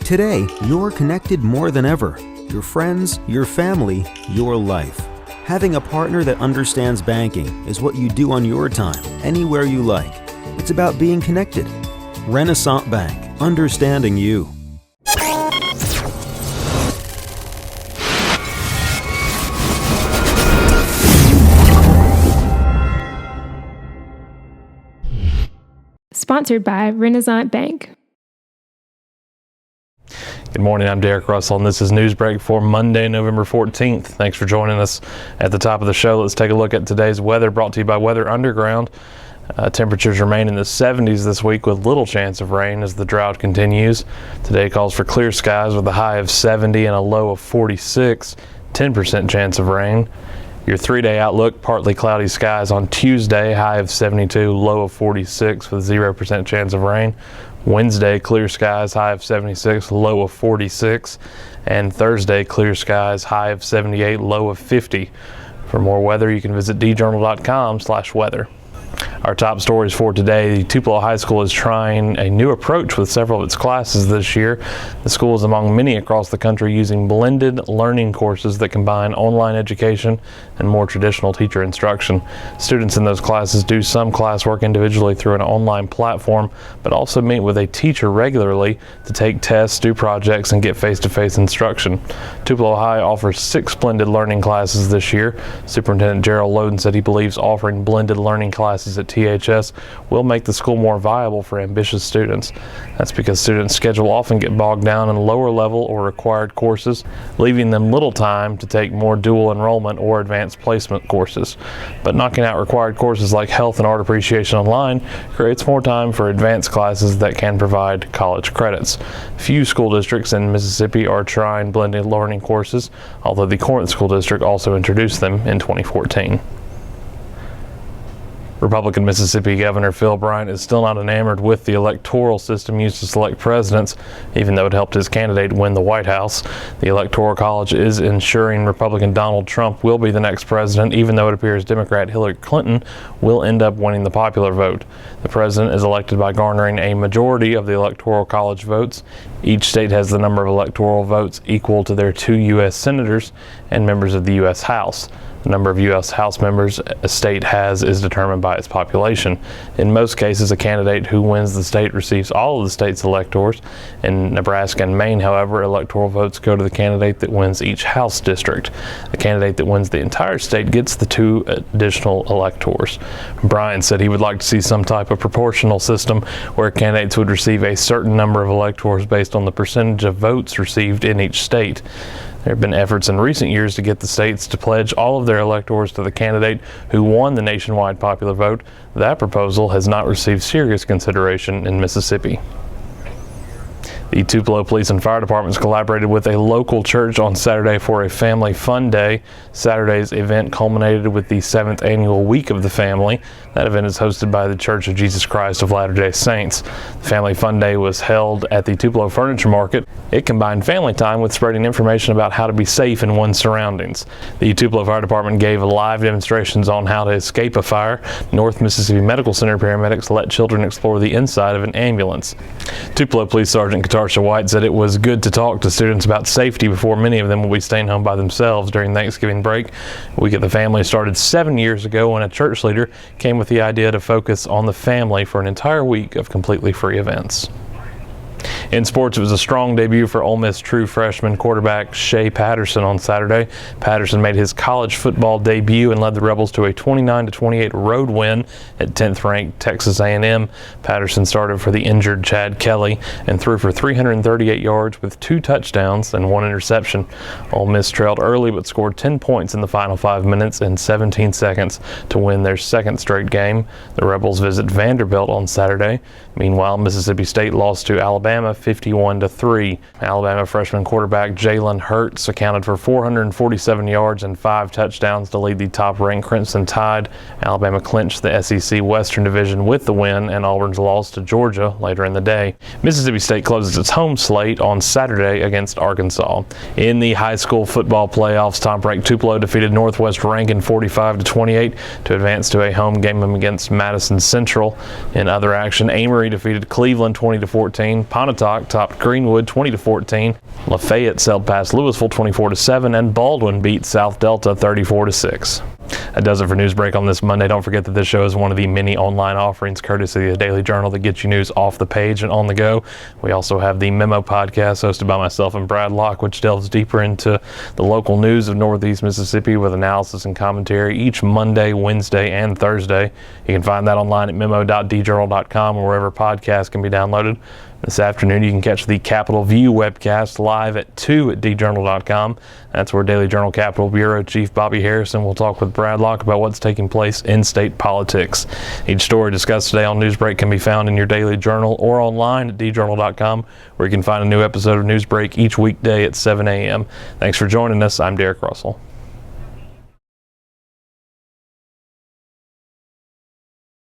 Today, you're connected more than ever. Your friends, your family, your life. Having a partner that understands banking is what you do on your time, anywhere you like. It's about being connected. Renaissance Bank, understanding you. Sponsored by Renaissance Bank. Good morning, I'm Derek Russell, and this is Newsbreak for Monday, November 14th. Thanks for joining us. At the top of the show, let's take a look at today's weather, brought to you by Weather Underground. Temperatures remain in the 70s this week with little chance of rain as the drought continues. Today calls for clear skies with a high of 70 and a low of 46, 10% chance of rain. Your 3-day outlook, partly cloudy skies on Tuesday, high of 72, low of 46 with 0% chance of rain. Wednesday, clear skies, high of 76, low of 46. And Thursday, clear skies, high of 78, low of 50. For more weather, you can visit djournal.com/weather. Our top stories for today: Tupelo High School is trying a new approach with several of its classes this year. The school is among many across the country using blended learning courses that combine online education and more traditional teacher instruction. Students in those classes do some classwork individually through an online platform, but also meet with a teacher regularly to take tests, do projects, and get face-to-face instruction. Tupelo High offers 6 blended learning classes this year. Superintendent Gerald Loden said he believes offering blended learning classes at THS will make the school more viable for ambitious students. That's because students' schedule often get bogged down in lower level or required courses, leaving them little time to take more dual enrollment or advanced placement courses. But knocking out required courses like health and art appreciation online creates more time for advanced classes that can provide college credits. Few school districts in Mississippi are trying blended learning courses, although the Corinth School District also introduced them in 2014. Republican Mississippi Governor Phil Bryant is still not enamored with the electoral system used to select presidents, even though it helped his candidate win the White House. The Electoral College is ensuring Republican Donald Trump will be the next president, even though it appears Democrat Hillary Clinton will end up winning the popular vote. The president is elected by garnering a majority of the Electoral College votes. Each state has the number of electoral votes equal to their 2 U.S. senators and members of the U.S. House. The number of U.S. House members a state has is determined by its population. In most cases, a candidate who wins the state receives all of the state's electors. In Nebraska and Maine, however, electoral votes go to the candidate that wins each House district. The candidate that wins the entire state gets the 2 additional electors. Bryan said he would like to see some type of proportional system where candidates would receive a certain number of electors based on the percentage of votes received in each state. There have been efforts in recent years to get the states to pledge all of their electors to the candidate who won the nationwide popular vote. That proposal has not received serious consideration in Mississippi. The Tupelo Police and Fire Departments collaborated with a local church on Saturday for a Family Fun Day. Saturday's event culminated with the 7th annual Week of the Family. That event is hosted by the Church of Jesus Christ of Latter-day Saints. The Family Fun Day was held at the Tupelo Furniture Market. It combined family time with spreading information about how to be safe in one's surroundings. The Tupelo Fire Department gave live demonstrations on how to escape a fire. North Mississippi Medical Center paramedics let children explore the inside of an ambulance. Tupelo Police Sergeant Tarsha White said it was good to talk to students about safety before many of them will be staying home by themselves during Thanksgiving break. Week of the Family started 7 years ago when a church leader came with the idea to focus on the family for an entire week of completely free events. In sports, it was a strong debut for Ole Miss true freshman quarterback Shea Patterson on Saturday. Patterson made his college football debut and led the Rebels to a 29-28 road win at 10th-ranked Texas A&M. Patterson started for the injured Chad Kelly and threw for 338 yards with 2 touchdowns and 1 interception. Ole Miss trailed early but scored 10 points in the final 5 minutes and 17 seconds to win their 2nd straight game. The Rebels visit Vanderbilt on Saturday. Meanwhile, Mississippi State lost to Alabama 51-3. Alabama freshman quarterback Jalen Hurts accounted for 447 yards and 5 touchdowns to lead the top-ranked Crimson Tide. Alabama clinched the SEC Western Division with the win, and Auburn's loss to Georgia later in the day. Mississippi State closes its home slate on Saturday against Arkansas. In the high school football playoffs, top-ranked Tupelo defeated Northwest Rankin 45-28 to advance to a home game against Madison Central. In other action, Amory defeated Cleveland 20-14. Pontotoc Pontotoc topped Greenwood 20-14. Lafayette sailed past Louisville 24-7, and Baldwin beat South Delta 34-6. That does it for Newsbreak on this Monday. Don't forget that this show is one of the many online offerings courtesy of the Daily Journal that gets you news off the page and on the go. We also have the Memo podcast hosted by myself and Brad Locke, which delves deeper into the local news of Northeast Mississippi with analysis and commentary each Monday, Wednesday, and Thursday. You can find that online at memo.djournal.com or wherever podcasts can be downloaded. This afternoon, you can catch the Capitol View webcast live at 2 at djournal.com. That's where Daily Journal Capitol Bureau Chief Bobby Harrison will talk with Brad Locke about what's taking place in state politics. Each story discussed today on Newsbreak can be found in your Daily Journal or online at djournal.com, where you can find a new episode of Newsbreak each weekday at 7 a.m. Thanks for joining us. I'm Derek Russell.